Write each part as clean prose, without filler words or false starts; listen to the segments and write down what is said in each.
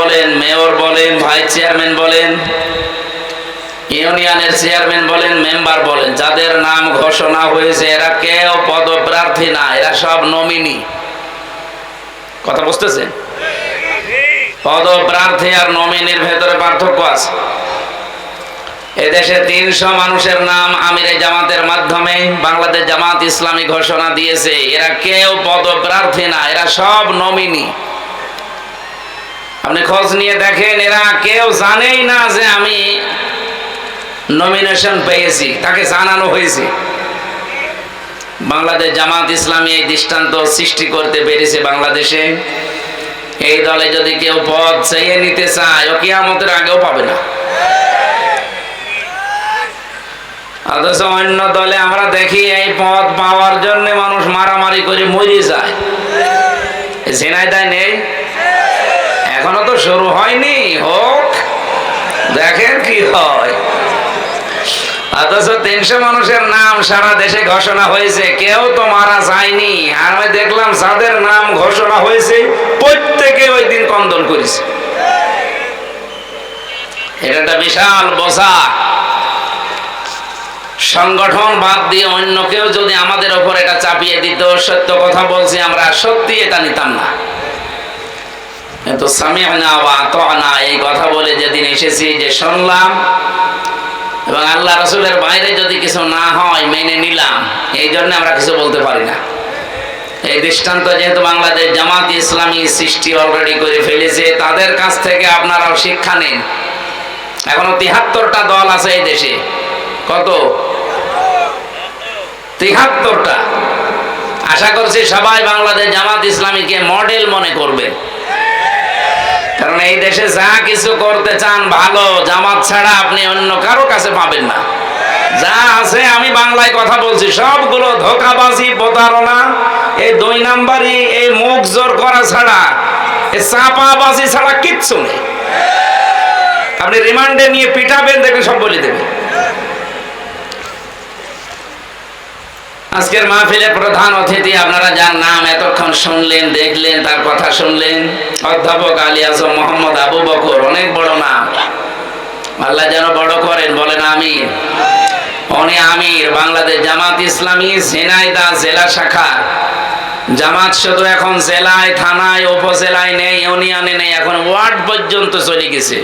বলেন, মেয়র বলেন, vice chairman বলেন, ইউনিয়নের চেয়ারম্যান বলেন, মেম্বার বলেন, যাদের নাম ঘোষণা হয়েছে এরা কেউ পদপ্রার্থী না, এরা সব নমিনি। কথা বুঝতেছেন? পদপ্রার্থী আর নমিনির ভেতরে পার্থক্য আছে। এদেশে 300 মানুষের নাম আমিরে জামাতের মাধ্যমে বাংলাদেশ জামাত ইসলামী ঘোষণা দিয়েছে। এরা কেউ পদপ্রার্থী না, এরা সব নমিনি। আপনি খোঁজ নিয়ে দেখেন, এরা কেউ জানেই না যে আমি নমিনেশন পেয়েছি, তাকে জানানো হয়েছে। বাংলাদেশ জামাত ইসলামী এই দৃষ্টান্ত সৃষ্টি করতে পেরেছে বাংলাদেশে। এই দলে যদি কেউ পদ চেয়ে নিতে চায়, ও কিয়ামতের আগেও পাবে না। অথচ অন্য দলে আমরা দেখি এই পদ পাওয়ার জন্য মানুষ মারামারি করে মরে যায়। ঝিনাইদহ নেই, এখনো তো শুরু হয়নি, হোক, দেখেন কি হয়। অথচ 300 মানুষের নাম সারা দেশে ঘোষণা হয়েছে, কেউ তো মারা যায়নি। আর আমি দেখলাম যাদের নাম ঘোষণা হয়েছে প্রত্যেকে ওই দিন কন্দন করেছে। এটা একটা বিশাল বোঝা। সংগঠন বাদ দিয়ে অন্য কেউ যদি আমাদের ওপর এটা চাপিয়ে দিত, সত্য কথা বলছি, আমরা সত্যি এটা নিতাম না। কিন্তু সামি'না ওয়া আতা'না এই কথা বলে যেদিন এসেছি, যে শুনলাম এবং আল্লাহ রাসূলের বাইরে যদি কিছু না হয় মেনে নিলাম, এই জন্য আমরা কিছু বলতে পারি না। এই দৃষ্টান্ত যেহেতু বাংলাদেশ জামাত ইসলামী সৃষ্টি অলরেডি করে ফেলেছে, তাদের কাছ থেকে আপনারাও শিক্ষা নিন। এখনো 73টা দল আছে এই দেশে। কত? 73টা। আশা করছি সবাই বাংলাদেশ জামাত ইসলামীকে মডেল মনে করবে, কারণ এই দেশে যা কিছু করতে চান ভালো, জামাত ছাড়া আপনি অন্য কারো কাছে পাবেন না। যা আছে, আমি বাংলায় কথা বলছি, সবগুলো ধোঁকাবাজি, প্রতারণা, এই 2 নাম্বারই, এই মুখ জোর করা ছাড়া, এই চাপাবাজি ছাড়া কিচ্ছু নেই। আপনি রিমান্ডে নিয়ে পিটাবেন, দেখবেন সব বলে দেবে। আজকের মাহফিলের প্রধান অতিথি, আপনারা যার নাম এতক্ষণ শুনলেন, দেখলেন, তার কথা শুনলেন, অধ্যাপক আলী আজম মোহাম্মদ আবু বকর। অনেক বড় নাম, আল্লাহ যেন বড় করেন, বলেন আমিন। উনি আমির বাংলাদেশ জামাত ইসলামী ঝিনাইদহ জেলা শাখা। জামাত শুধু এখন জেলায়, থানায়, উপজেলায় নেই, ইউনিয়নে নেই, এখন ওয়ার্ড পর্যন্ত চলে গেছে।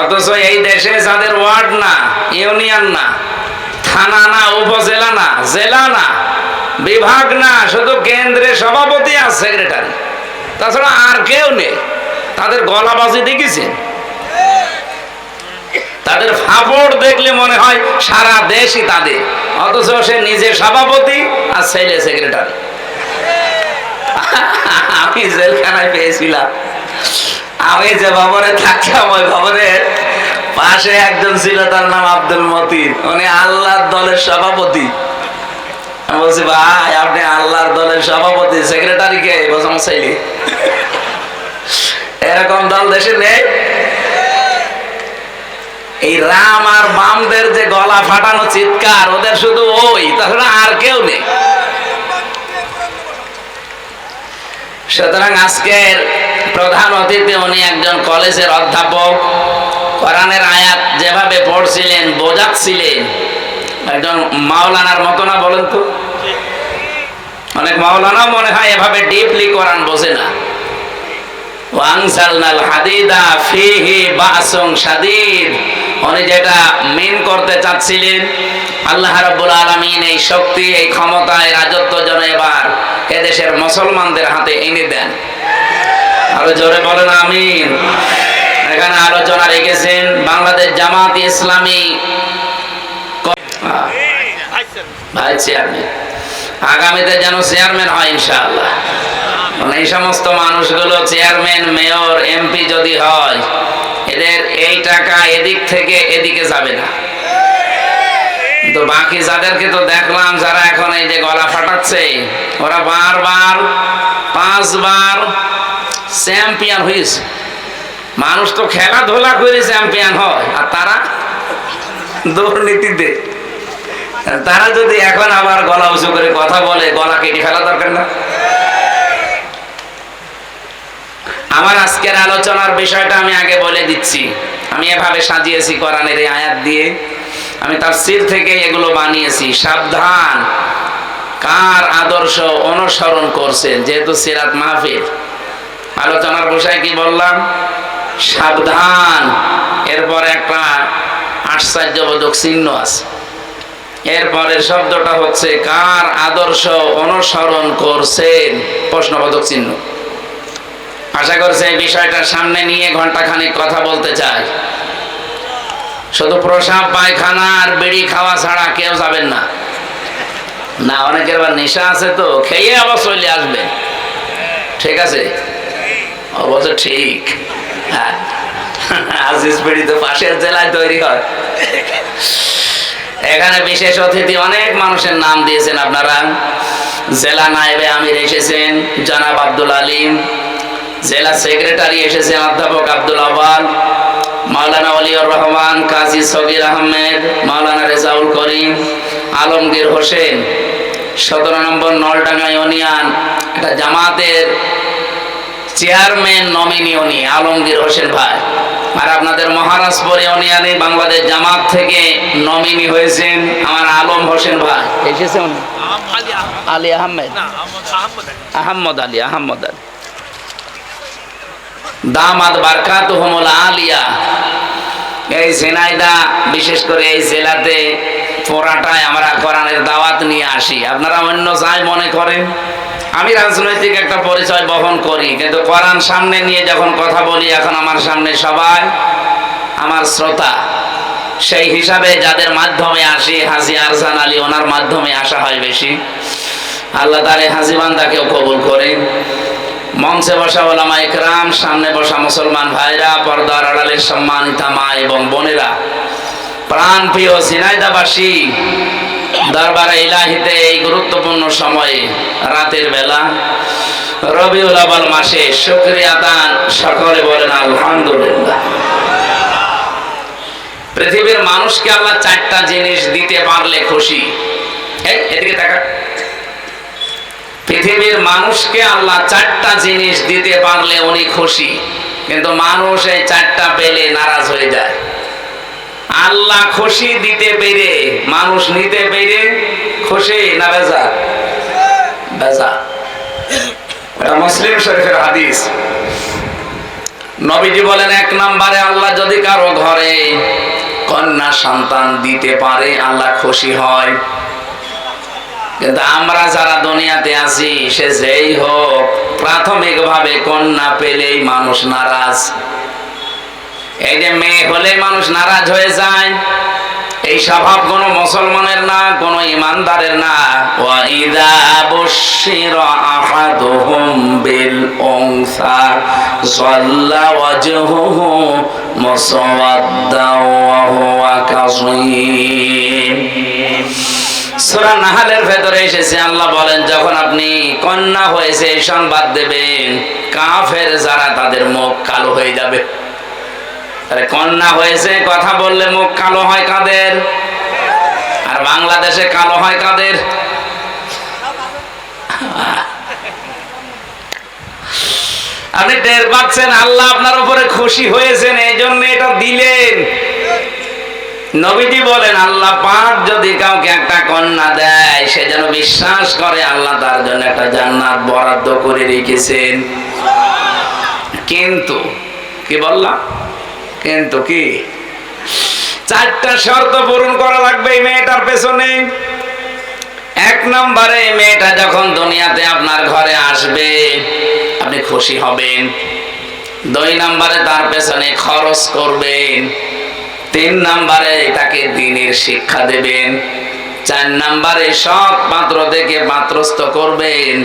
অথচ এই দেশে যাদের ওয়ার্ড না, ইউনিয়ন না, থানা না, উপজেলা না, জেলা না, বিভাগ না, শুধু কেন্দ্রে সভাপতি আর সেক্রেটারি, তাছাড়া আর কেউ নেই। তাদের গলাবাজি দেখেছেন? তাদের ফাপড় দেখলে মনে হয় সারা দেশই তাদের, অথচ সে নিজে সভাপতি আর ছেলে সেক্রেটারি। আমি জেলখানায় পেয়েছিলাম, আমি যে ভবনে থাকতাম ওই ভবনের পাশে একজন ছিল, তার নাম আব্দুল মতিন। উনি আল্লাহর দলের সভাপতি। আমি বলছি, ভাই আপনি আল্লাহর দলের সভাপতি, সেক্রেটারি কে? বলছে আমার ছেলে। এরকম দল দেশে নেই। এই রাম আর বামদের যে গলা ফাটানো চিৎকার, ওদের শুধু ওই, তাছাড়া আর কেউ নেই। সুতরাং আজকের প্রধান অতিথি উনি একজন কলেজের অধ্যাপক। কোরআনের আয়াত যেভাবে পড়ছিলেন, বোঝাচ্ছিলেন, একজন মাওলানার মতো না? বলেন তো, অনেক মাওলানা মনে হয় এভাবে ডিপলি কোরআন বোঝে না। ওয়ানজালনাল হাদিদা ফিহি বাসুন শাদীদ, উনি যেটা মেন করতে চাচ্ছিলেন, আল্লাহ রাব্বুল আলামিন এই শক্তি, এই ক্ষমতা, এই রাজত্ব যেন এবার এদেশের মুসলমানদের হাতে এনে দেন। আরো জোরে বলেন আমিন। এখানে আলোচনা রেখেছেন বাংলাদেশ জামাত ইসলামী ভাই চেয়ারম্যান, আগামীতে যেন চেয়ারম্যান হয় ইনশাআল্লাহ। এই সমস্ত মানুষগুলো চেয়ারম্যান, মেয়র, এমপি যদি হয়, এদের এই টাকা এদিক থেকে এদিকে যাবে না। তো বাকি যাদেরকে তো দেখলাম, যারা এখন এই যে গলা ফাটাচ্ছে, ওরা বারবার 5 বার চ্যাম্পিয়ন হয়েছে। মানুষ তো খেলাধুলা করে চ্যাম্পিয়ন হয়, আর তারা দুর্নীতিতে। তারা যদি এখন আবার গলা উঁচু করে কথা বলে, গলা কেটে ফেলা দরকার না? আমার আজকের আলোচনার বিষয়টা আমি আগে বলে দিচ্ছি। আমি এভাবে সাজিয়েছি কোরআনের এই আয়াত দিয়ে, আমি তাফসীর থেকে এগুলো বানিয়েছি। সাবধান, কার আদর্শ অনুসরণ করছেন, যেহেতু সিরাত মাহফিল। আলোচনার বিষয় কি বললাম? সাবধান। এরপর একটা আশ্চর্যবোধক চিহ্ন আছে। এরপরের শব্দটা হচ্ছে কার আদর্শ অনুসরণ করছেন, প্রশ্নবোধক চিহ্ন। আশা করছি এই বিষয়টা সামনে নিয়ে ঘন্টাখানিক কথা বলতে চাই। শুধু প্রসাব পায়খানা আর বিড়ি খাওয়া ছাড়া কেউ যাবেন না। না, অনেকের আবার নেশা আছে, তো খেয়ে আবার চলে আসবেন। ঠিক আছে, অবশ্য ঠিক। হ্যাঁ, আজিজ বিড়ি তো পাশের জেলায় তৈরি হয়। এখানে বিশেষ অতিথি অনেক মানুষের নাম দিয়েছেন আপনারা। জেলা নায়েবে আমির এসেছেন জনাব আব্দুল আলিম, জেলা সেক্রেটারি এসেছেন অধ্যাপক আব্দুল আওয়াল, মাওলানা ওলিউর রহমান, কাজী সগির আহমেদ, মাওলানা রেজাউল করিম, আলমগীর হোসেন, 17 নম্বর নলডাঙ্গা ইউনিয়ন এটা জামাতের চেয়ারম্যান নমিনি উনি আলমগীর হোসেন ভাই। আর আপনাদের মহারাজপুর ইউনিয়নে বাংলাদেশ জামাত থেকে নমিনি হয়েছেন আমার আলম হোসেন ভাই। এসেছে উনি আলী আহমেদ, আহমদ আলী, আহমদ আলী, দামাত বারকাতুহুমুল আলিয়া। এই ঝিনাইদহ, বিশেষ করে এই জেলাতে পুরাটায় আমরা কোরআনের দাওয়াত নিয়ে আসি। আপনারা অন্য যাই মনে করেন, আমি রাজনৈতিক একটা পরিচয় বহন করি, কিন্তু কোরআন সামনে নিয়ে যখন কথা বলি, এখন আমার সামনে সবাই আমার শ্রোতা। সেই হিসাবে যাদের মাধ্যমে আসি, হাজী আরজান আলী ওনার মাধ্যমে আসা হয় বেশি। আল্লাহ তাআলা হাজী বান্দাকেও কবুল করেন। মঞ্চে বসা ওলামা ইকরাম, সামনে বসা মুসলমান ভাইরা, পর্দার আড়ালের সম্মানিতা মা এবং বোনেরা, প্রাণ প্রিয় ঝিনাইদহবাসী, দরবারে ইলাহিতে এই গুরুত্বপূর্ণ সময়ে, রাতের বেলা, রবিউল আউয়াল মাসে শুকরিয়া দান, সকলে বলেন আলহামদুলিল্লাহ। পৃথিবীর মানুষকে আল্লাহ 4টা জিনিস দিতে পারলে খুশি। এদিকে তাকা। পৃথিবীর মানুষকে আল্লাহ 4টা জিনিস দিতে পারলে উনি খুশি, কিন্তু মানুষ এই 4টা পেলে নারাজ হয়ে যায়। আল্লাহ খুশি দিতে পেরে, মানুষ নিতে পেরে খুশি না বেজা? বেজা। এটা মুসলিম শরীফের হাদিস। নবীজি বলেন, 1 নম্বরে আল্লাহ যদি কারো ঘরে কন্যা সন্তান দিতে পারে আল্লাহ খুশি হয়। কিন্তু আমরা যারা দুনিয়াতে আছি, সে যেই হোক, প্রাথমিকভাবে কন্যা পেলেই মানুষ নারাজ। এই যে মেয়ে হলে মানুষ নারাজ হয়ে যায়, এই স্বভাব কোনো মুসলমানের না, কোনো ইমানদারের না। ওয়া ইযা বুশিরা আহাদুহুম বিল উনসা যাল্লা ওয়াজহুহু মুসাওয়াদ্দাও ওয়া হুয়া কাযীম। সূরা নাহলের ভেতরে এসেছে, আল্লাহ বলেন, যখন আপনি কন্যা হয়েছে এই সংবাদ দেবেন, কাফের যারা, তাদের মুখ কালো হয়ে যাবে। কন্যা হয়েছে কথা বললে মুখ কালো হয় কাদের? আর বাংলাদেশে কালো হয় কাদের? আপনি টের পাচ্ছেন আল্লাহ আপনার উপরে খুশি হয়েছেন, এই জন্য এটা দিলেন। নবীজি বলেন, আল্লাহ পাক যদি কাউকে একটা কন্যা দেয়, সে যেন বিশ্বাস করে আল্লাহ তার জন্য একটা জান্নাত বরাদ্দ করে রেখেছেন। কিন্তু কি বললাম? কিন্তু কি? 4টা শর্ত পূরণ করা লাগবে এই মেয়েটার পেছনে। 1 নম্বরে, এই মেয়েটা যখন দুনিয়াতে আপনার ঘরে আসবে, আপনি খুশি হবেন। 2 নম্বরে, তার পেছনে খরচ করবেন। 3 নম্বরে, তাকে দ্বীনের শিক্ষা দেবেন। 4 নম্বরে, সৎ পাত্র থেকে পাত্রস্থ করবেন।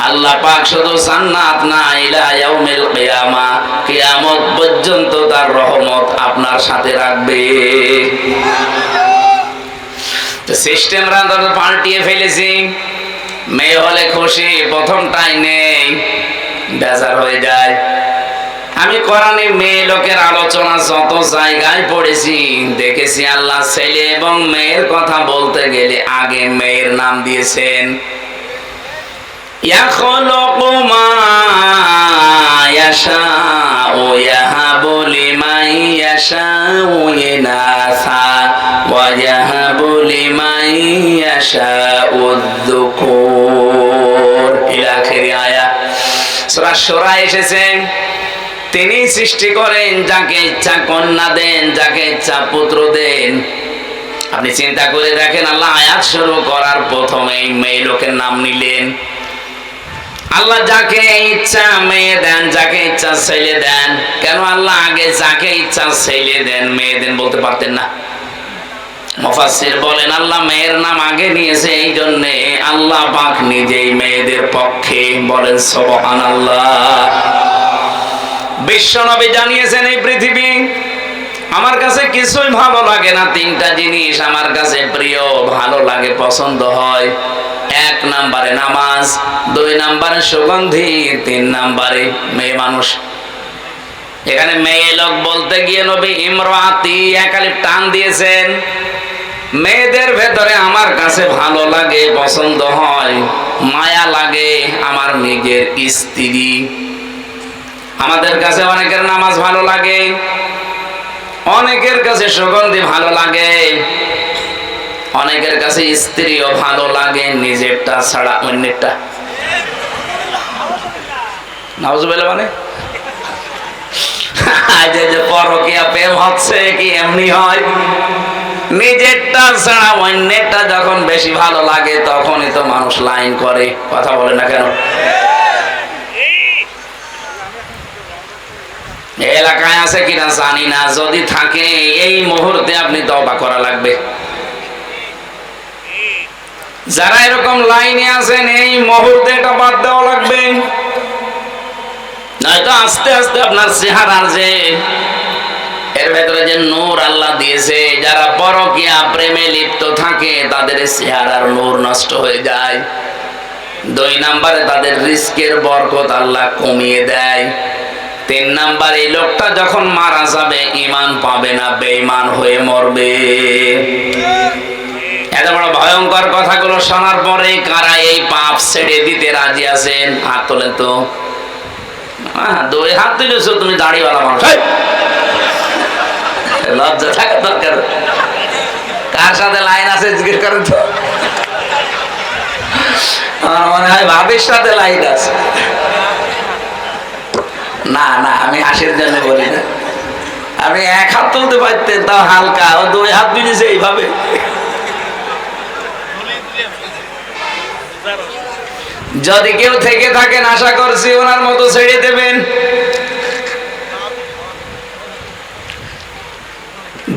আল্লাহ পাক শুধু জান্নাত না, ইলা ইয়াউমিল কিয়ামা, কিয়ামত পর্যন্ত তার রহমত আপনার সাথে রাখবে। তো সিস্টেমরা তো পাল্টিয়ে ফেলেছি। মেয়ে হলে খুশি, প্রথমটাই নেই, বেজার হয়ে যায়। আমি কোরআনে মেয়ে লোকের আলোচনা যত জায়গায় পড়েছি, দেখেছি আল্লাহ ছেলে এবং মেয়ের কথা বলতে গেলে আগে মেয়ের নাম দিয়েছেন। ইয়াখলুকু মা ইয়াশাউ ইয়াহাবু লিমান ইয়াশাউ ইনাসা ওয়া ইয়াহাবু লিমান ইয়াশাউ যুকুর ইলা আখিরি আয়াত। সূরা শূরা এসেছে, তিনি সৃষ্টি করেন, যাকে ইচ্ছা কন্যা দেন, যাকে ইচ্ছা পুত্র দেন। আপনি চিন্তা করে দেখেন, আল্লাহ আয়াত শুরু করার প্রথমেই মেয়ে লোকের নাম নিলেন। আল্লাহ যাকে ইচ্ছা মেয়ে দেন, যাকে ইচ্ছা ছেলে দেন। কেন আল্লাহ আগে যাকে ইচ্ছা ছেলে দেন মেয়ে দেন বলতে পারতেন না? মুফাসসির বলেন আল্লাহ মেয়ের নাম আগে নিয়েছে এই জন্যে আল্লাহ পাক নিজেই মেয়েদের পক্ষে। বলেন সুবহানাল্লাহ। বিশ্বনবী জানিয়েছেন, এই পৃথিবী আমার কাছে কিছুই ভালো লাগে না, তিনটা জিনিস আমার কাছে প্রিয়, ভালো লাগে, পছন্দ হয়। 1 নম্বরে নামাজ, 2 নম্বরে সুগন্ধি, 3 নম্বরে মেয়ে মানুষ। এখানে মেয়ে লোক বলতে গিয়ে নবী ইমরাতি একালিফ টান দিয়েছেন। মেয়েদের ভেতরে আমার কাছে ভালো লাগে, পছন্দ হয়, মায়া লাগে আমার নিজের স্ত্রী। আমাদের কাছে অনেকের নামাজ ভালো লাগে, অনেকের কাছে সুগন্ধি ভালো লাগে, অনেকের কাছে স্ত্রীও ভালো লাগে, নিজেরটা ছাড়া অন্যেরটা। নাউজুবিল্লাহ মানে যে পরকীয়া প্রেম হচ্ছে কি এমনি হয়? নিজেরটা ছাড়া অন্যেরটা যখন বেশি ভালো লাগে তখনই তো মানুষ লাইন করে। কথা বলে না কেন? এলাকায় আছে কিনা জানি না, যদি থাকে এই মুহূর্তে আপনি তওবা করা লাগবে। যারা এরকম লাইনে আছেন এই মুহূর্তে এটা বাদ দেওয়া লাগবে, নয়তো আস্তে আস্তে আপনার চেহারার যে এর ভেতরে যে নূর আল্লাহ দিয়েছে, যারা পরকীয়া প্রেমে লিপ্ত থাকে তাদের চেহারার নূর নষ্ট হয়ে যায়। 2 নম্বরে তাদের রিজকের বরকত আল্লাহ কমিয়ে দেয়। 3 নাম্বার, এই লোকটা যখন মারা যাবে ঈমান পাবে না, বেঈমান হয়ে মরবে। এত বড় ভয়ঙ্কর কথাগুলো শোনার পরে কারা এই পাপ ছেড়ে দিতে রাজি আছেন? হাত তোলেন তো। 2 হাত তুলেছো তুমি, দাড়িওয়ালা মানুষ। লজ্জা থাকা দরকার। কার সাথে লাইন আছে জিজ্ঞেস করেন তো। আমার মনে হয় ভাবির সাথে লাইন আছে। না না, আমি হাসির জন্য বলি না। আপনি 1 হাত তুলতে পারতেন, তাও হালকা। ও 2 হাত তুলেছে এইভাবে। যদি কেউ থেকে থাকেন আশা করছি ওনার মতো ছেড়ে দেবেন।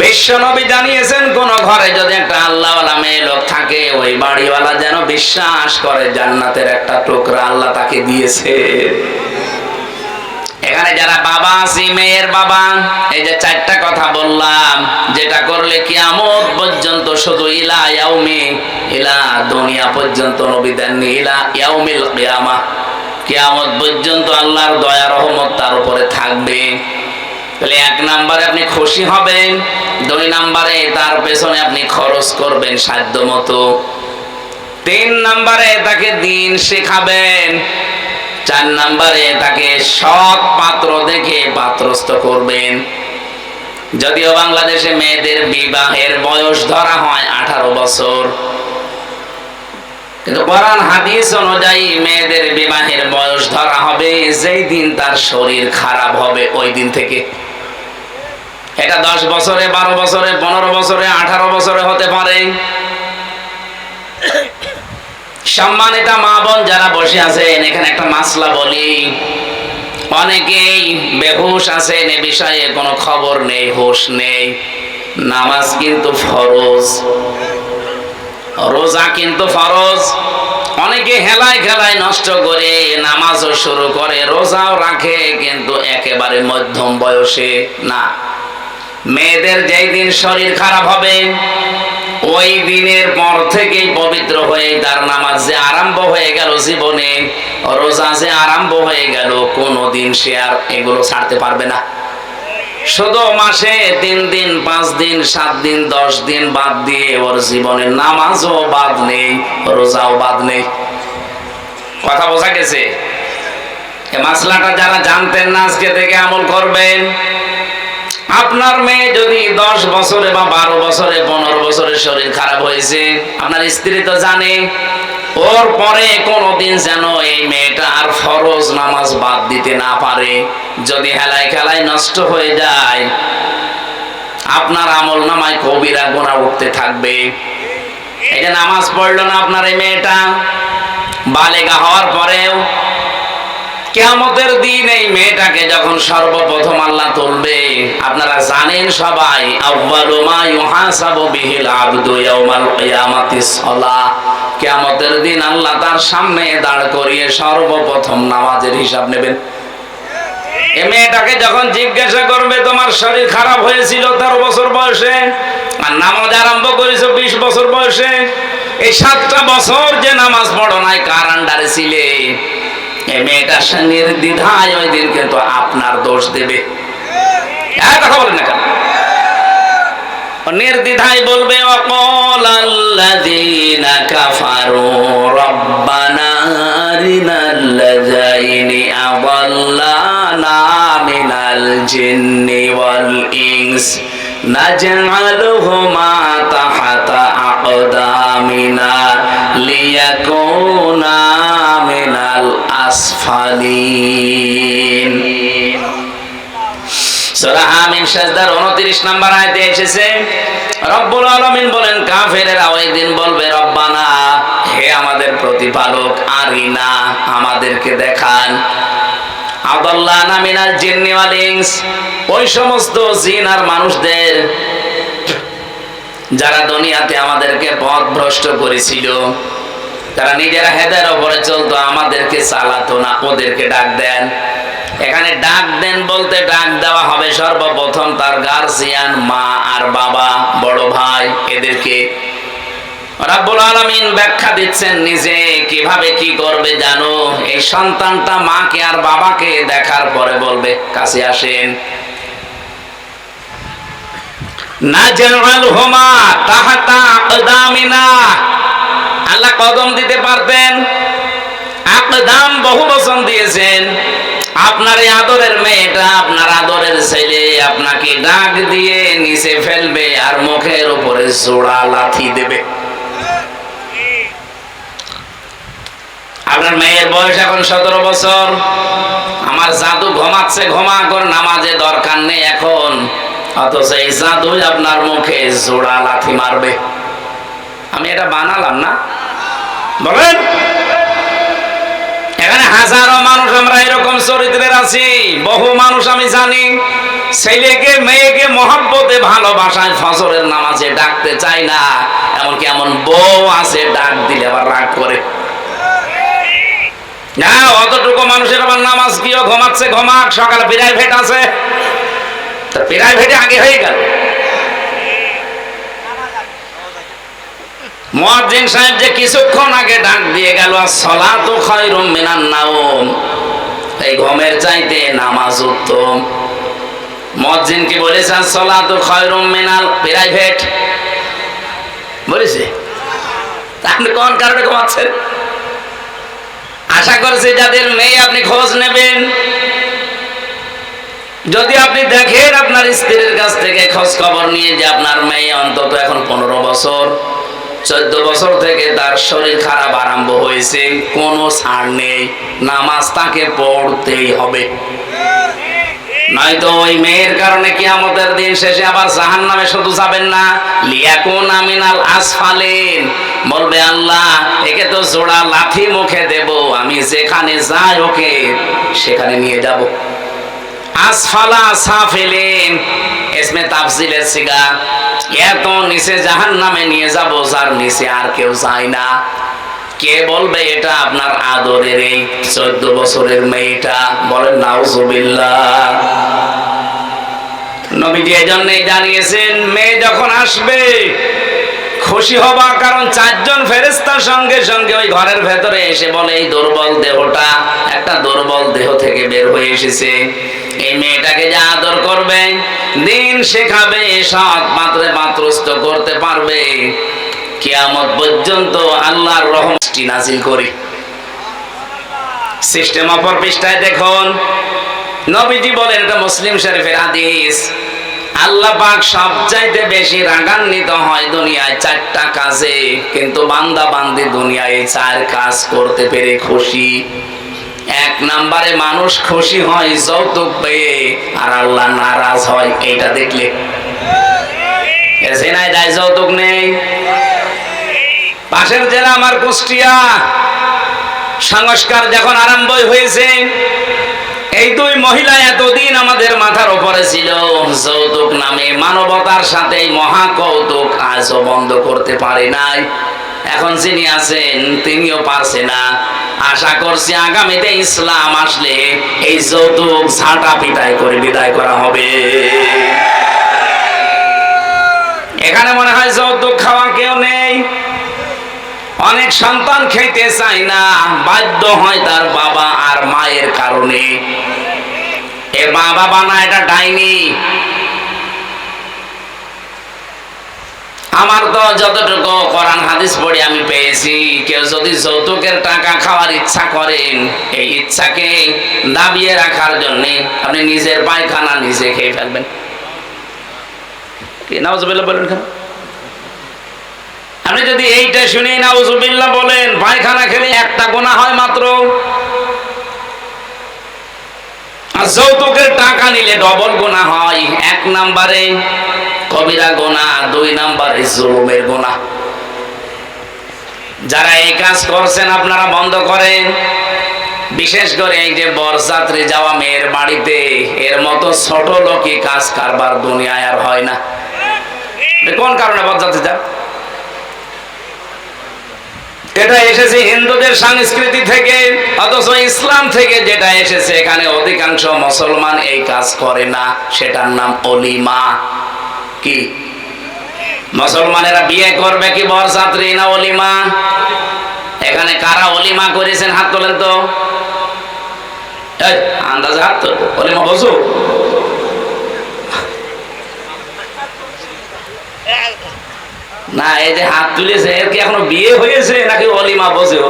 বিশ্বনবী জানিয়েছেন, কোন ঘরে যদি একটা আল্লাহওয়ালা মেয়ে লোক থাকে, ওই বাড়িওয়ালা যেন বিশ্বাস করে জান্নাতের একটা টুকরা আল্লাহ তাকে দিয়েছে। এখানে যারা বাবা আছি, মেয়ের বাবা, এই যে 4টা কথা বললাম, যেটা করলে কিয়ামত পর্যন্ত, শুধু ইলা ইয়াউমি, ইলা দুনিয়া পর্যন্ত নবী দেননি, ইলা ইয়াউমিল কিয়ামা, কিয়ামত পর্যন্ত আল্লাহর দয়া রহমত তার উপরে থাকবে। তাহলে 1 নম্বরে আপনি খুশি হবেন, 2 নম্বরে তার পেছনে আপনি খরচ করবেন সাধ্য মতো, 3 নম্বরে তাকে দ্বীন শেখাবেন, 4 নম্বরে তাকে সৎ পাত্র দেখে পাত্রস্থ করবেন। যদিও বাংলাদেশে মেয়েদের বিবাহের বয়স ধরা হয় 18 বছর, কিন্তু কোরআন হাদিস অনুযায়ী মেয়েদের বিবাহের বয়স ধরা হবে যেই দিন তার শরীর খারাপ হবে ওই দিন থেকে। এটা 10 বছরে, 12 বছরে, 15 বছরে, 18 বছরে হতে পারে। সম্মানিতা মা বোন যারা বসে আছেন, এখানে একটা মাসলা বলি। অনেকেই বেহুশ আছেন, এ বিষয়ে কোনো খবর নেই, হুঁশ নেই। নামাজ কিন্তু ফরজ, রোজা কিন্তু ফরজ। অনেকে হেলায় খেলায় নষ্ট করে নামাজও শুরু করে, রোজাও রাখে, কিন্তু একেবারে মধ্যম বয়সে না। মেয়েদের যেই দিন শরীর খারাপ হবে ওই দিনের পর থেকেই পবিত্র হয়ে তার নামাজ যে আরম্ভ হয়ে গেল জীবনে, রোজা যে আরম্ভ হয়ে গেল, কোনোদিন সে আর এগুলো ছাড়তে পারবে না। শুধু মাসে 3 দিন, 5 দিন, 7 দিন, 10 দিন বাদ দিয়ে ওর জীবনে নামাজও বাদ নেই, রোজাও বাদ নেই। কথা বোঝা গেছে? এই মাসলাটা যারা জানতেন না আজকে থেকে আমল করবেন। আপনার মেয়ে যদি 10 বছরে বা 12 বছরে 15 বছরে শরীর খারাপ হয়েছে, আপনার স্ত্রী তো জানে, ওর পরে কোনদিন যেন এই মেয়েটা আর ফরজ নামাজ বাদ দিতে না পারে। যদি হেলায় খেলায় নষ্ট হয়ে যায়, আপনার আমল নামায় কবিরা গুনাহ উঠতে থাকবে। এই যে নামাজ পড়লো না আপনার এই মেয়েটা, বালেগা হওয়ার পরেও কিয়ামতের দিন এই মেয়েটাকে যখন সর্বপ্রথম আল্লাহ তুলবে, আপনারা জানেন সবাই, আউয়ালু মা ইউহাসাবু বিহিল আবদু ইয়াউমাল কিয়ামাতিস সালাহ। কিয়ামতের দিন আল্লাহ তার সামনে দাঁড় করিয়ে সর্বপ্রথম নামাজের হিসাব নেবেন। এই মেয়েটাকে যখন জিজ্ঞাসা করবে, তোমার শরীর খারাপ হয়েছিল 13 বছর বয়সে, আর নামাজ আরম্ভ করেছো 20 বছর বয়সে, এই 7টা বছর যে নামাজ পড়ো নাই, কার আন্ডারে ছিলে? এই মেয়েটা নির্দ্বিধায় ওই দিন কিন্তু আপনার দোষ দেবে। কথা বলেন না কেন? নির্দ্বিধায় বলবে, ওয়াকালাল্লাযীনা কাফারু রাব্বানা আরিনাল্লাযাইনি আযাল্লানা মিনাল জিন্নি ওয়াল ইনস নাজআলুহুমা তাহতা আকদামিনা লিয়াকুনা মিনাল আসফালিন। সূরা হামিম সাজদার 29 নম্বর আয়াতে এসেছে, রব্বুল আলামিন বলেন, কাফেরেরা ওই দিন বলবে, রব্বানা, হে আমাদের প্রতিপালক, আরিনা, আমাদেরকে দেখান, আদাল্লানা মিনাল জিন্নি ওয়াল ইনস, ওই সমস্ত জিন আর মানুষদের যারা দুনিয়াতে আমাদেরকে পথভ্রষ্ট করেছিল, তারা নিজেরা হেদায়ের উপরে চলতো, আমাদেরকে চালাতো না, ওদেরকে ডাক দেন। এখানে ডাক দেন বলতে ডাক দেওয়া হবে সর্বপ্রথম তার গার্জিয়ান, মা আর বাবা, বড় ভাই, এদেরকে। রব্বুল আলামিন ব্যাখ্যা দিচ্ছেন নিজে কিভাবে কি করবে জানো। এই সন্তানটা মাকে আর বাবাকে দেখার পরে বলবে, কাছে আসেন, নাজআলহুমা তাহতা আকদামিনা। আল্লাহ কদম দিতে পারতেন, আকদাম বহু বচন দিয়েছেন। আপনার এই আদরের মেয়েটা, আপনার আদরের ছেলে আপনাকে ডাক দিয়ে নিচে ফেলবে আর মুখের উপরে জোড়া লাথি দেবে। আপনার মেয়ের বয়স এখন 17 বছর, আমার জাদু ঘুমাচ্ছে, ঘুমা করে নামাজে দরকার নেই এখন, অথচ এই জাদু আপনার মুখে জোড়া লাথি মারবে। আমি এটা বানালাম না, বলেন? এখানে হাজারো মানুষ আমরা এরকম চরিত্রের আছি, বহু মানুষ আমি জানি, ছেলেকে মেয়েকে মহব্বতে ভালোবাসায় ফজরের নামাজে ডাকতে চায় না, এমনকি এমন বউ আছে ডাক দিলে আবার রাগ করে। না, অতটুকু মানুষের আবার নামাজ কিও, ঘুমাচ্ছে ঘুমাক, সকালে প্রাইভেট আছে, প্রাইভেটে আগে হয়ে গেল। মুয়াজ্জিন সাহেব যে কিছুক্ষণ আগে ডাক দিয়ে গেল, আসসালাতু খায়রুম মিনান নাওম, এই ঘুমের চাইতে নামাজ উত্তম। মুয়াজ্জিন কি বলেছে? আসসালাতু খায়রুম মিনাল প্রাইভেট বলেছে। আপনি কোন কারণে ঘুমাচ্ছেন? আশা করছি যাদের মেয়ে আপনি খোঁজ নেবেন, যদি আপনি দেখেন আপনার স্ত্রীর কাছ থেকে খোঁজ খবর নিয়ে যে আপনার মেয়ে অন্তত এখন 15 বছর 14 বছর থেকে তার শরীর খারাপ আরম্ভ হয়েছে, কোনো ছাড় নেই, নামাজ তাকে পড়তেই হবে, নয়তো ওই মেয়ের কারণে কিয়ামতের দিন শেষে আবার জাহান্নামে শুধু যাবেন না, লিয়াকুনা মিনাল আসফালিন, বলবে আল্লাহ একে তো জোড়া লাথি মুখে দেব, আমি যেখানে যাই ওকে সেখানে নিয়ে যাব। আসফালা সাফিলিন ইসমে তাফজিলের সিগা, এত নিচে জাহান্নামে নিয়ে যাব যার নিচে আর কেউ যায় না। কে বলবে এটা? আপনার আদরের এই 14 বছরের মেয়েটা। বলেন নাউজুবিল্লাহ। নবীজি এজন্যই জানিয়েছেন, মেয়ে যখন আসবে খুশি হবা, কারণ 4 জন ফেরেশতার সঙ্গে সঙ্গে ওই ঘরের ভেতরে এসে বলে, এই দুর্বল দেহটা একটা দুর্বল দেহ থেকে বের হয়ে এসেছে, এই মেয়েটাকে যা আদর করবে, দিন শেখাবে, সৎ পাত্রে পাত্রস্থ করতে পারবে, কিয়ামত পর্যন্ত আল্লাহর রহমতটি নাজিল করি। সিস্টেম অপর পৃষ্ঠায় দেখুন, নবীজি বলেন, এটা মুসলিম শরীফের হাদিস, আল্লাহ পাক সবচাইতে বেশি রাগান্বিত হয় দুনিয়ায় 4টা কাজে, কিন্তু বান্দা বান্দি দুনিয়ায় এই 4 কাজ করতে পেরে খুশি। 1 নম্বরে মানুষ খুশি হয় যৌতুক পেয়ে, আর আল্লাহ নারাজ হয় এইটা দেখলে। এসিনাই দায় যৌতুক নেই। পাশের জেলা আমার কুষ্টিয়া, সংস্কার যখন আরম্ভই হয়েছে, এই 2 মহিলা এতদিন আমাদের মাথার উপরে ছিল, যৌতুক নামে মানবতার সাথে মহা কৌতুক আজও বন্ধ করতে পারে নাই। এখন যিনি আছেন তিনিও পারছে না। আশা করছি আগামীতে ইসলাম আসলে এই যৌতুক ঝাঁটা পিটাই করে বিদায় করা হবে। এখানে মনে হয় যৌতুক খাওয়া কেউ নেই। অনেক সন্তান খেতে চায় না, বাধ্য হয় তার বাবা আর মায়ের কারণে। এ মা বাবা না, এটা ডাইনি। আমার তো যতটুকু কোরআন হাদিস পড়ে আমি পেয়েছি, কেউ যদি যৌতুকের টাকা খাওয়ার ইচ্ছা করেন, এই ইচ্ছাকে দাবিয়ে রাখার জন্য আপনি নিজের পায়খানা নিজে খেয়ে ফেলবেন। কি নাউজুবিল্লাহ বলেন? আপনি যদি এইটা শুনে নাউজুবিল্লাহ বলেন, পায়খানা খেলে একটা গুনাহ হয় মাত্র, আর যৌতুকের টাকা নিলে ডবল গুনাহ হয়। 1 নম্বরে কবিরা গুনাহ, 2 নম্বরে জুলুমের গুনাহ। যারা এই কাজ করছেন আপনারা বন্ধ করেন। বিশেষ করে এই যে বরযাত্রী যাওয়া মেয়ের বাড়িতে, এর মতো ছোট লোকই কাজ কারবার দুনিয়ায় আর হয় না। কোন কারণে বরযাত্রী যান? এটা এসেছে হিন্দুদের সংস্কৃতি থেকে, অথচ ইসলাম থেকে যেটা এসেছে, এখানে অধিকাংশ মুসলমান এই কাজ করে না। সেটার নাম অলিমা। কি মুসলমানেরা বিয়ে করবে কি বরযাত্রী না অলিমা? এখানে কারা অলিমা করেছেন হাত তোলেন তো। আন্দাজে হাত তোল, অলিমা বসো। না, এই যে হাত তুলেছে, এর কি এখনো বিয়ে হয়েছে নাকি অলিমা বসেও?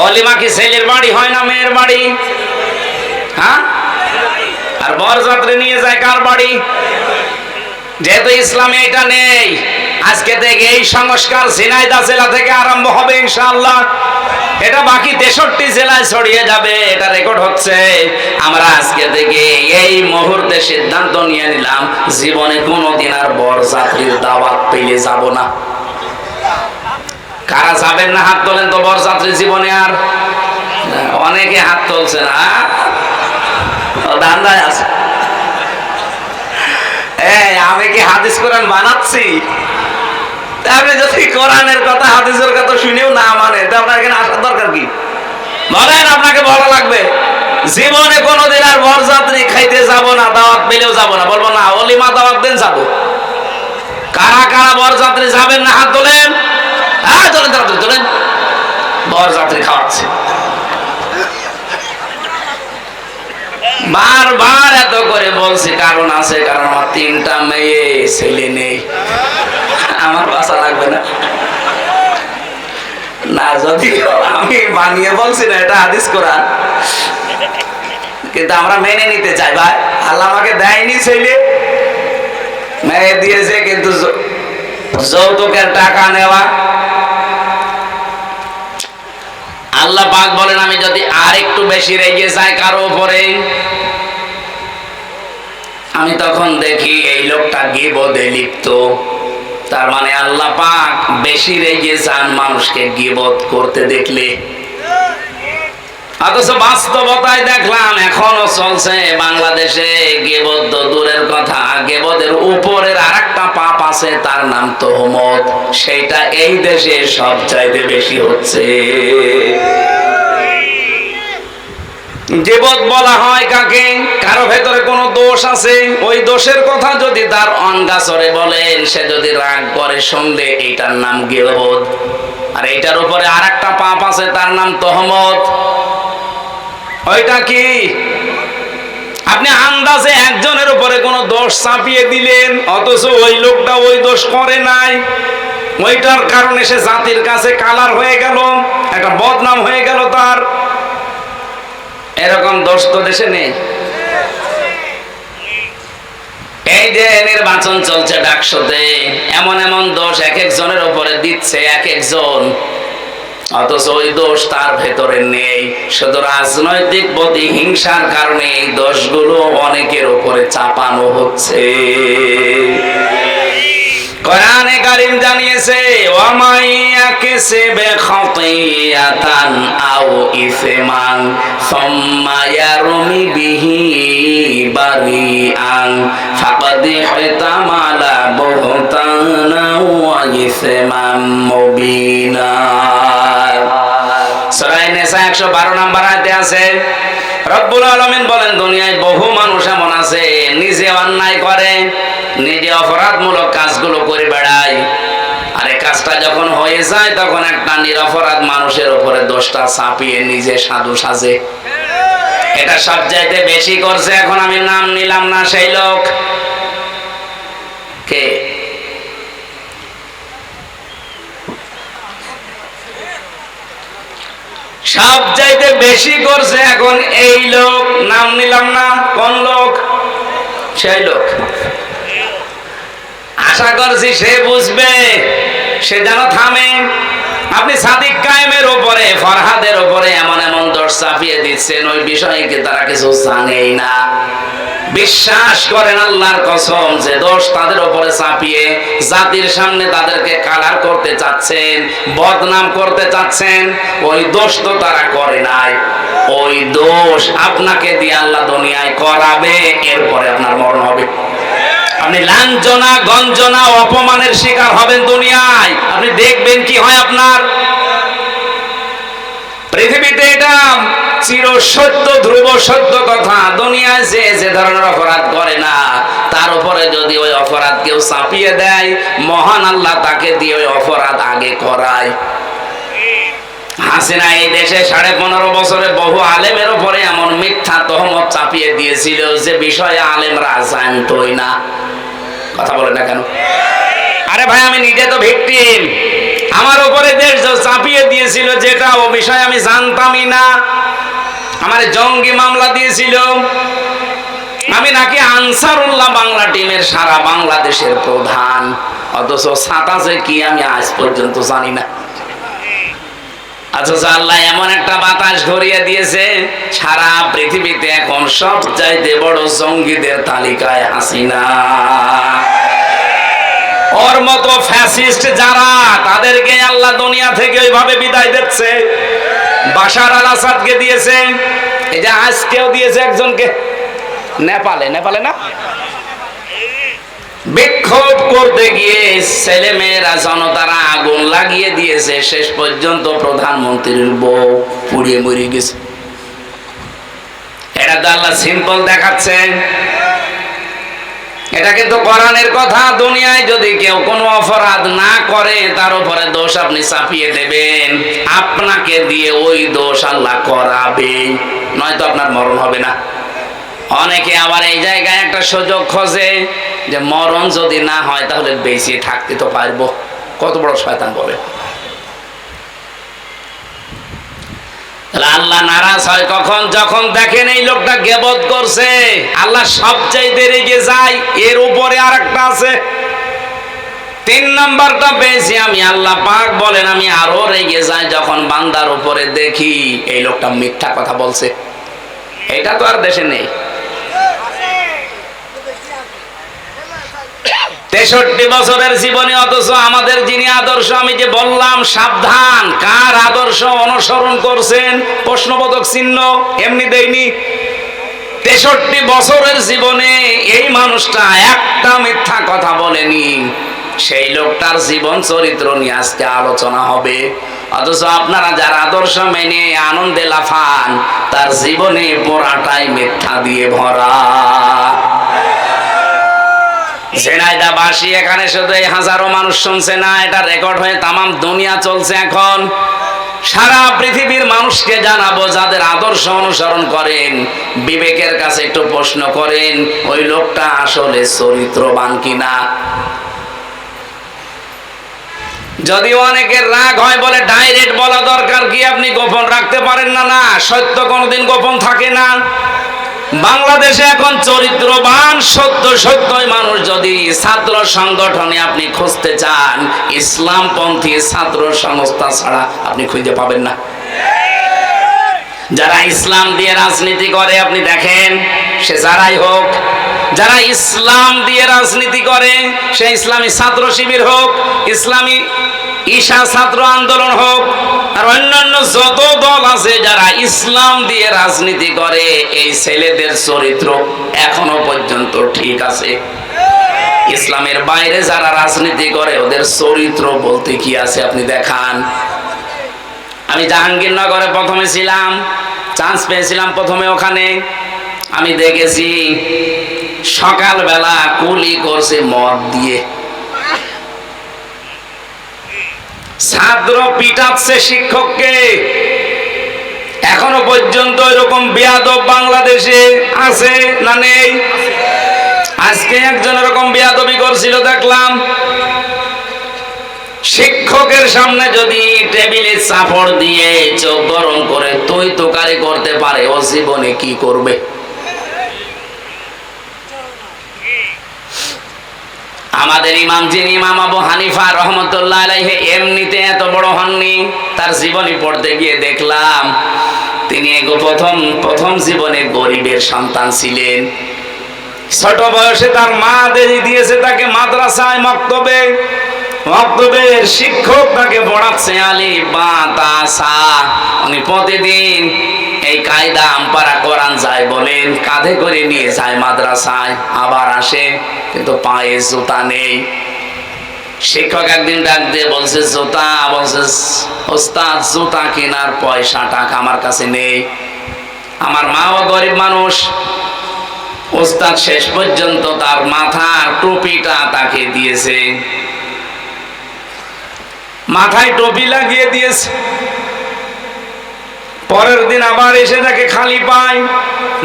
অলিমা কি ছেলের বাড়ি হয় না মেয়ের বাড়ি? হ্যাঁ, আর বরযাত্রী নিয়ে যায় কার বাড়ি? যেহেতু ইসলামে এটা নেই, আজকে থেকে এই সংস্কার ঝিনাইদহ জেলা থেকে আরম্ভ হবে ইনশাআল্লাহ। এটা বাকি 63 জেলায় ছড়িয়ে যাবে, এটা রেকর্ড হচ্ছে। আমরা আজকে থেকে এই মুহূর্তে সিদ্ধান্ত নিয়ে নিলাম, জীবনে কোনোদিন আর বরযাত্রীর দাওয়াত পেলে যাব না। কারা যাবেন না হাত তোলেন তো বরযাত্রী জীবনে? আর অনেকে হাত তুলছে না, ধান্দায় আছে। আমি কি হাদিস কোরআন বানাচ্ছি? আপনি যদি কোরআনের কথা হাদিসের কথা শুনেও না মানে, আপনার এখানে আসার দরকার কি? বলেন, আপনাকে বলা লাগবে জীবনে কোনোদিন আর বরযাত্রী খাইতে যাব না, দাওয়াত পেলেও যাব না। বলবো না, অলিমা দাওয়াত দেন যাবো। কারা কারা বরযাত্রী যাবেন না হাত তোলেন। হ্যাঁ, চলেন তাড়াতাড়ি চলেন, বরযাত্রী খাওয়াচ্ছে। বারবার এত করে বলছি, কারণ আছে, কারণ আমার 3টা মেয়ে, ছেলে নেই। আমার বাসা লাগবে না। না, যদি আমি বানিয়ে বলছি না, এটা হাদিস কোরআন, কিন্তু আমরা মেনে নিতে চাই। ভাই, আল্লাহ আমাকে দেয়নি ছেলে, মেয়ে দিয়েছে, কিন্তু যৌতুকের টাকা নেওয়া। আল্লাহ পাক বলেন, আমি যদি আর একটু বেশি রেগে যাই কারো উপরে, আমি তখন দেখি এই লোকটা গীবতে লিপ্ত। তার মানে আল্লাহ পাক বেশি রেগে যান মানুষকে গীবত করতে দেখলে। অথচ বাস্তবতায় দেখলাম এখনো চলছে বাংলাদেশে গীবত। তো দূরের কথা, গীবতের উপরের আরেকটা পাপ আছে, তার নাম তোহমত। সেটা এই দেশে সবচাইতে বেশি হচ্ছে। গীবত বলা হয় কাকে? কারো ভেতরে কোনো দোষ আছে, ওই দোষের কথা যদি তার অঙ্গাচরে বলেন, সে যদি রাগ করে শুনলে, এইটার নাম গীবত। আর এইটার উপরে আরেকটা পাপ আছে, তার নাম তোহমত। ওইটা কি? আপনি আন্দাজে একজনের উপরে কোনো দোষ চাপিয়ে দিলেন, অথচ ওই লোকটা ওই দোষ করে নাই। ওইটার কারণে সে জাতির কাছে কালার হয়ে গেল, একটা বদনাম হয়ে গেল তার। এরকম দোষ তো দেশে নেই। এই যে নির্বাচন চলছে ডাকসুতে, এমন এমন দোষ এক একজনের উপরে দিচ্ছে এক একজন, অথচ ওই দোষ তার ভেতরে নেই। শুধু রাজনৈতিক প্রতিহিংসার কারণে এই দোষগুলো অনেকের উপরে চাপানো হচ্ছে। কোরআনে কারীম জানিয়েছে, ওয়ামাইয়াকিসিবে খাতিয়াতান আও ইসমান সুম্মা ইয়ারমি বিহি বারিআন ফাকাদ ইহতামালা বুহতানা ওয়া ইসমান মুবিনা। সূরা নিসা 112 নম্বর আয়াতে আছে, রব্বুল আলামিন বলেন, দুনিয়ায় বহু মানুষ এমন আছে নিজে অন্যায় করে, নিজে অপরাধমূলক কাজগুলো করে বেড়ায়, আর এই কাজটা যখন হয়ে যায় তখন একটা নিরপরাধ মানুষের উপরে দোষটা চাপিয়ে নিজে সাধু সাজে। এটা সবচাইতে বেশি করছে, এখন আমি নাম নিলাম না, সেই লোক কে? সবচাইতে বেশি করছে এখন এই লোক, নাম নিলাম না, কোন লোক? সেই লোক। আশা করছি সে বুঝবে, সে যেন থামে। আপনি সাদিক কায়েমের উপরে, ফরহাদের উপরে এমন এমন দোষ চাপিয়ে দিচ্ছেন, ওই বিষয়ে কি তারা কিছু জানেই না? বিশ্বাস করেন আল্লাহর কসম, যে দোষ তাদের উপরে চাপিয়ে জাতির সামনে তাদেরকে কালার করতে চাচ্ছেন, বদনাম করতে চাচ্ছেন, ওই দোষ তো তারা করে নাই। ওই দোষ আপনাকে দিয়ে আল্লাহ দুনিয়ায় করাবে, এরপরে আপনার মরণ হবে। আপনি লাঞ্ছনা গঞ্জনা অপমানের শিকার হবেন দুনিয়ায়, আপনি দেখবেন কি হয় আপনার। পৃথিবীতে এটা চির সত্য, ধ্রুব সত্য কথা, দুনিয়ায় যে ধরনের অপরাধ করে না তার উপরে যদি ওই অপরাধ কেউ চাপিয়ে দেয়, মহান আল্লাহ তাকে দিয়ে ওই অপরাধ আগে করায়। হাসিনা এই দেশে 15.5 বছরে বহু আলেমের উপরে এমন মিথ্যা তহমত চাপিয়ে দিয়েছিল যে বিষয়ে আলেমরা জানতোই না। কথা বলে না কেন? আরে ভাই, আমি নিজে তো ভিকটিম, আমার উপরে দেশ চাপিয়ে দিয়েছিল যেটা, ও বিষয়ে আমি জানতামই না। আমার জঙ্গি মামলা দিয়েছিল, আমি নাকি আনসারুল্লাহ বাংলা টিমের সারা বাংলাদেশের প্রধান, অথচ সাতাশে কি আমি আজ পর্যন্ত জানি না। অথচ আল্লাহ এমন একটা বাতাস ঘুরিয়ে দিয়েছে, সারা পৃথিবীতে এখন সবচাইতে বড় জঙ্গিদের তালিকায় হাসিনা। ওর মতো ফ্যাসিস্ট যারা, তাদেরকে আল্লাহ দুনিয়া থেকে ওইভাবে বিদায় দিচ্ছে। বাশার আল আসাদকে দিয়েছে, এই যে আজকেও দিয়েছে একজনকে, নেপালে না, বিক্ষোভ করতে গিয়ে ছেলে মেয়েরা জনতারা আগুন লাগিয়ে দিয়েছে, শেষ পর্যন্ত প্রধানমন্ত্রীর বউ পুড়িয়ে মরে গেছে। এটা তো আল্লাহ সিম্পল দেখাচ্ছেন, এটা কিন্তু কোরআনের কথা। দুনিয়ায় যদি কেউ কোনো অপরাধ না করে তার উপরে দোষ আপনি চাপিয়ে দেবেন, আপনাকে দিয়ে ওই দোষ আল্লাহ করাবে, নয়তো আপনার মরণ হবে না। অনেকে আবার এই জায়গায় একটা সুযোগ খোঁজে যে মরণ যদি না হয় তাহলে বেঁচে থাকতে তো পারবো। কত বড় শয়তান বলে। আল্লাহ নারাজ হয় কখন? যখন দেখেন এই লোকটা গীবত করছে। আল্লাহ সবচাইতে রেগে যায়, এর উপরে আরেকটা আছে। 3 নাম্বারটা পেয়েছি আমি। আল্লাহ পাক বলেন, আমি আরো রেগে যাই যখন বান্দার উপরে দেখি এই লোকটা মিথ্যা কথা বলছে। এটা তো আর দেশে নেই। 63 বছরের জীবনে, অথচ আমাদের যিনি আদর্শ, আমি যে বললাম সাবধান, কার আদর্শ অনুসরণ করছেন প্রশ্নবোধক চিহ্ন এমনি দেয়নি। 63 বছরের জীবনে এই মানুষটা একটা মিথ্যা কথা বলেনি। সেই লোকটার জীবন চরিত্র নিয়ে আজকে আলোচনা হবে। অথচ আপনারা যারা আদর্শ মেনে আনন্দে লাফান, তার জীবনে পুরাটাই মিথ্যা দিয়ে ভরা। ঝিনাইদহবাসী এখানে শুধু এই হাজারো মানুষ শুনছে না, এটা রেকর্ড হয়ে তামাম দুনিয়া চলছে। এখন সারা পৃথিবীর মানুষকে জানাবো, যাদের আদর্শ অনুসরণ করেন, বিবেকের কাছে একটু প্রশ্ন করেন ওই লোকটা আসলে চরিত্রবান কিনা। যদি অনেকের রাগ হয় বলে ডাইরেক্ট বলা দরকার কি, আপনি গোপন রাখতে পারেন না? না, সত্য কোনোদিন গোপন থাকে না। বাংলাদেশে এখন চরিত্রবান সত্যই মানুষ যদি ছাত্র সংগঠনে আপনি খুঁজতে চান, ইসলামপন্থী ছাত্র সংস্থা ছাড়া আপনি খুঁজে পাবেন না। যারা ইসলাম দিয়ে রাজনীতি করে আপনি দেখেন, সে যারাই হোক, যারা ইসলাম দিয়ে রাজনীতি করে, সে ইসলামী ছাত্র শিবির হোক, ইসলামী ঈশা ছাত্র আন্দোলন হোক, আর অন্যান্য যত দল আছে যারা ইসলাম দিয়ে রাজনীতি করে, এই ছেলেদের চরিত্র এখনো পর্যন্ত ঠিক আছে। ইসলামের বাইরে যারা রাজনীতি করে ওদের চরিত্র বলতে কি আছে আপনি দেখান। আমি জাহাঙ্গীরনগরে প্রথমে ছিলাম, চান্স পেয়েছিলাম প্রথমে ওখানে। আমি দেখেছি সকালবেলা কুলি করছে মদ দিয়ে, ছাত্র পিটাচ্ছে শিক্ষককে। এখনো পর্যন্ত এরকম বেয়াদব বাংলাদেশে আছে না নেই? আজকে একজন এরকম বেয়াদবি করছিল দেখলাম। শিক্ষকের সামনে যদি টেবিলে চাপড় দিয়ে চোখ গরম করে তুই তোকারি করতে পারে, ও জীবনে কি করবে? আমাদের ইমাম, যিনি ইমাম আবু হানিফা রহমতুল্লাহ আলাইহি, এমনিতে এত বড় হননি। তার জীবনী পড়তে গিয়ে দেখলাম তিনি প্রথম জীবনে গরিবের সন্তান ছিলেন। ছোট বয়সে তার মা দিয়েছে তাকে মাদ্রাসায় মক্তবের শিক্ষক তাকে পড়াচ্ছে আলিফ বা তা সা। উনি প্রতিদিন এই কায়দা আমপারা কোরআন যায় বলেন, কাঁধে করে নিয়ে যায় মাদ্রাসায়, আবার আসে, কিন্তু পায়ে জুতা নেই। শিক্ষক একদিন ডাক দিয়ে বলছে জুতা, বলছে ওস্তাদ জুতা কেনার পয়সা টাকা আমার কাছে নেই। আমার মাও গরিব মানুষ। ওস্তাদ শেষ পর্যন্ত তার মাথার টুপিটা তাকে দিয়েছে, মাথায় টুপি লাগিয়ে দিয়েছে। পরের দিন আবার এসে তাকে খালি পায়,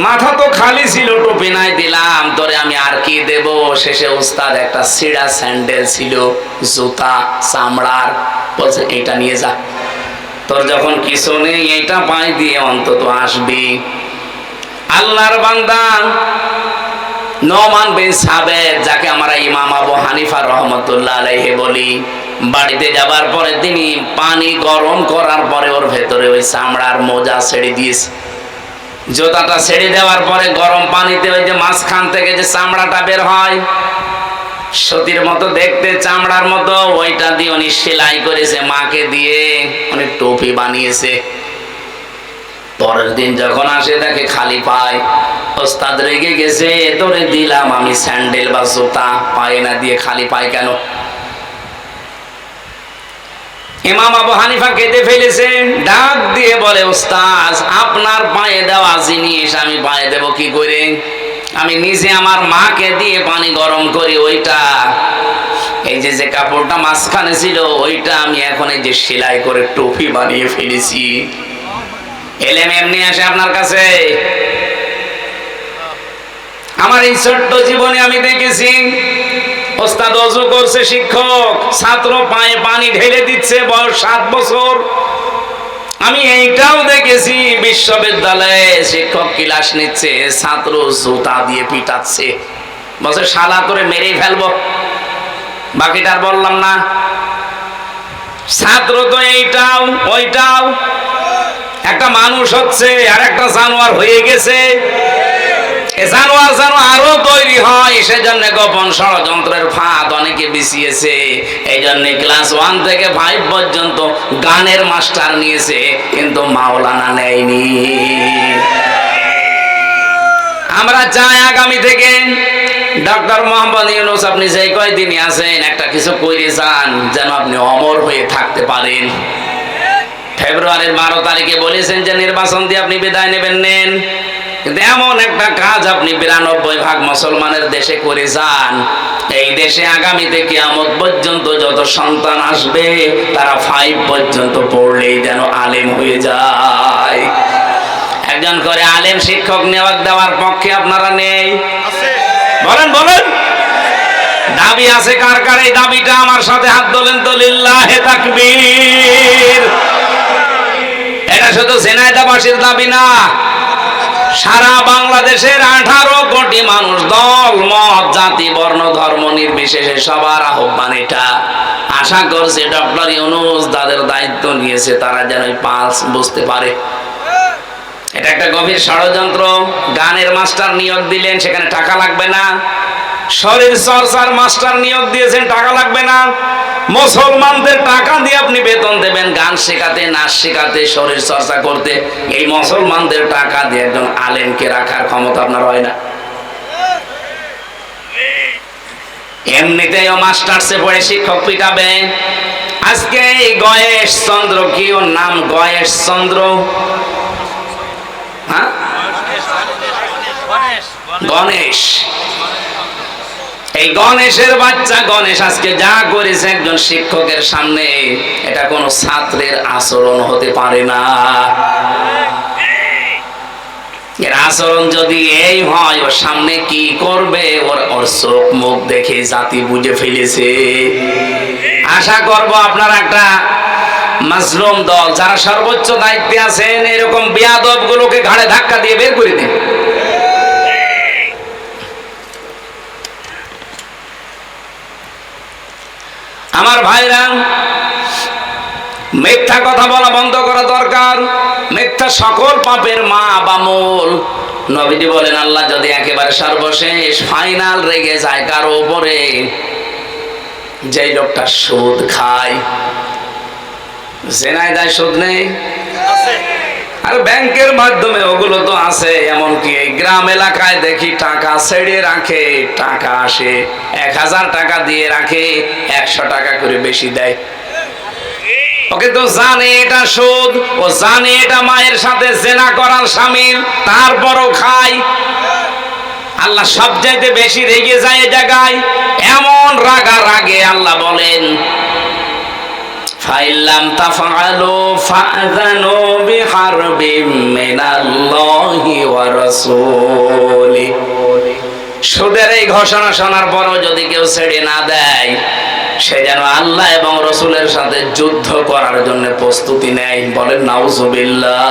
মাথা তো খালি ছিল, টুপি নাই, দিলাম তোরে আমি আর কি দেব। শেষে উস্তাদ একটা ছিঁড়া স্যান্ডেল ছিল, জুতা চামড়ার, বলছে এটা নিয়ে যা, তোর যখন কিছু নেই এইটা পাই দিয়ে অন্তত আসবি। আল্লাহর বান্দা নোমান বিন সাবেত, যাকে আমরা ইমাম আবু হানিফা রহমতুল্লাহ আলাইহি বলি, বাড়িতে যাবার পরে তিনি পানি গরম করার পরে ওর ভেতরে ওই চামড়ার মোজা ছেড়ে দিয়েছে। জুতাটা ছেড়ে দেওয়ার পরে গরম পানিতে ওই যে মাঝখান থেকে যে চামড়াটা বের হয়, সতীর মতো দেখতে, চামড়ার মতো, ওইটা দিয়ে উনি সেলাই করেছে, মাকে দিয়ে উনি টুপি বানিয়েছে। পরের দিন যখন আসে তাকে খালি পায়। ওস্তাদ রেগে গেছে, তোরে দিলাম আমি স্যান্ডেল বা জুতা, পায়ে না দিয়ে খালি পায় কেন? ইমাম আবু হানিফা কেঁদে ফেলেছে, ডাক দিয়ে বলে ওস্তাদ আপনার পায়ে দেওয়া জিনিস আমি পায়ে দেব কি করে? আমি নিজে আমার মাকে দিয়ে পানি গরম করি, ওইটা এই যে কাপড়টা মাঝখানে ছিল ওইটা আমি এখন এই যে সেলাই করে টুপি বানিয়ে ফেলেছি। এলেম এমনি আসে আপনার কাছে? আমার এই ছোট্ট জীবনে আমি দেখেছি ওস্তাদ ওযু করছে, শিক্ষক ছাত্র পায়ে পানি ঢেলে দিচ্ছে, বয়স 7 বছর। আমি এইটাও দেখেছি বিশ্ববিদ্যালয়ে শিক্ষক ক্লাস নিচ্ছে, ছাত্র জুতা দিয়ে পিটাচ্ছে, বলছে শালা করে মেরেই ফেলবো। বাকিটা আর বললাম না। ছাত্র তো এইটাও ওইটাও, একটা মানুষ হচ্ছে আর একটা জানোয়ার হয়ে গেছে। জানোয়ার যেন আরো তৈরি হয়, সেজন্য গোপন ষড়যন্ত্রের ফাঁদ অনেকে বিছিয়েছে। এই জন্য ক্লাস 1 থেকে 5 পর্যন্ত গানের মাস্টার নিয়েছে, কিন্তু মাওলানা নেয়নি। আমরা চাই আগামী থেকে ডক্টর মোহাম্মদ ইউনূস আপনি যে কয়দিনই আছেন একটা কিছু করে যান, যেন আপনি অমর হয়ে থাকতে পারেন। ফেব্রুয়ারির 12 তারিখে বলেছেন যে নির্বাচন দিয়ে আপনি বিদায় নেন, কিন্তু এমন একটা কাজ আপনি 92% মুসলমানের দেশে করে যান, এই দেশে আগামীতে কিয়ামত পর্যন্ত যত সন্তান আসবে তারা 5 পর্যন্ত পড়লেই যেন আলেম হয়ে যায়। একজন করে আলেম শিক্ষক নেওয়ার দেওয়ার পক্ষে আপনারা নেই? বলেন বলেন। দাবি আছে কার কার? এই দাবিটা আমার সাথে হাত তোলেন তো, লিল্লাহে তাকবীর। এটা শুধু ঝিনাইদহবাসীর দাবি না, সারা বাংলাদেশের 18 কোটি মানুষ, দল মত জাতি বর্ণ ধর্ম নির্বিশেষে সবার আহ্বান এটা। আশা করছে ডক্টর ইউনূস তাদের দায়িত্ব নিয়েছে, তারা যেন এই পালস বুঝতে পারে। এটা একটা গভীর ষড়যন্ত্র। গানের মাস্টার নিয়োগ দিলেন, সেখানে টাকা লাগবে না। শরীর চর্চার মাস্টার নিয়োগ দিয়েছেন, টাকা লাগবে না। মুসলমানদের টাকা দিয়ে আপনি বেতন দেবেন গান শেখাতে, নাচ শেখাতে, শরীর চর্চা করতে। এই মুসলমানদের টাকা দিয়ে একজন আলেমকে রাখার ক্ষমতা আপনার হয় না। এমনিতেও মাস্টার্সে পড়ে শিক্ষক পিটাবে। আজকে এই গয়েশ চন্দ্র, কি ওর নাম? গয়েশ চন্দ্র, হ্যাঁ, গণেশ। এই গণেশের বাচ্চা গণেশ আজকে যা করেছে একজন শিক্ষকের সামনে, এটা কোনো ছাত্রের আচরণ হতে পারে না। এর আচরণ যদি এই হয়, ওর সামনে কি করবে ওর চোখ মুখ দেখে জাতি বুঝে ফেলেছে। আশা করব আপনারা একটা মাজলুম দল, যারা সর্বোচ্চ দায়িত্বে আছেন, এরকম বেয়াদব গুলোকে ঘাড়ে ধাক্কা দিয়ে বের করে দিন। আমার ভাইরা, মিথ্যা কথা বলা বন্ধ করা দরকার। মিথ্যা সকল পাপের মা বা মূল। নবীজি বলেন, আল্লাহ যদি একেবারে সর্বশেষ ফাইনাল রেগে যায় কারো উপরে, যেই লোকটা সুদ খায়। জেনায় সুদ নেই, আর ব্যাংকের মাধ্যমে ওগুলো তো আছে। এমনকি এই গ্রাম এলাকায় দেখি টাকা ছেড়ে রাখে, টাকা আসে 1000 টাকা দিয়ে রাখে, 100 টাকা করে বেশি দেয়। ওকে তো জানে এটা সুদ, ও জানে এটা মায়ের সাথে জেনা করার শামিল, তারপরও খায়। আল্লাহ সবচাইতে বেশি রেগে যায় এই জায়গায়। এমন রাগে আল্লাহ বলেন, ফাইল্লাম তাফআলু ফাযানু বিহারবিম মিনাল্লাহি ওয়া রাসূলি। সুদের এই ঘোষণা শোনার পরও যদি কেউ ছেড়ে না দেয়, সে যেন আল্লাহ এবং রসুলের সাথে যুদ্ধ করার জন্য প্রস্তুতি নেয়। বলেন নাউজুবিল্লাহ।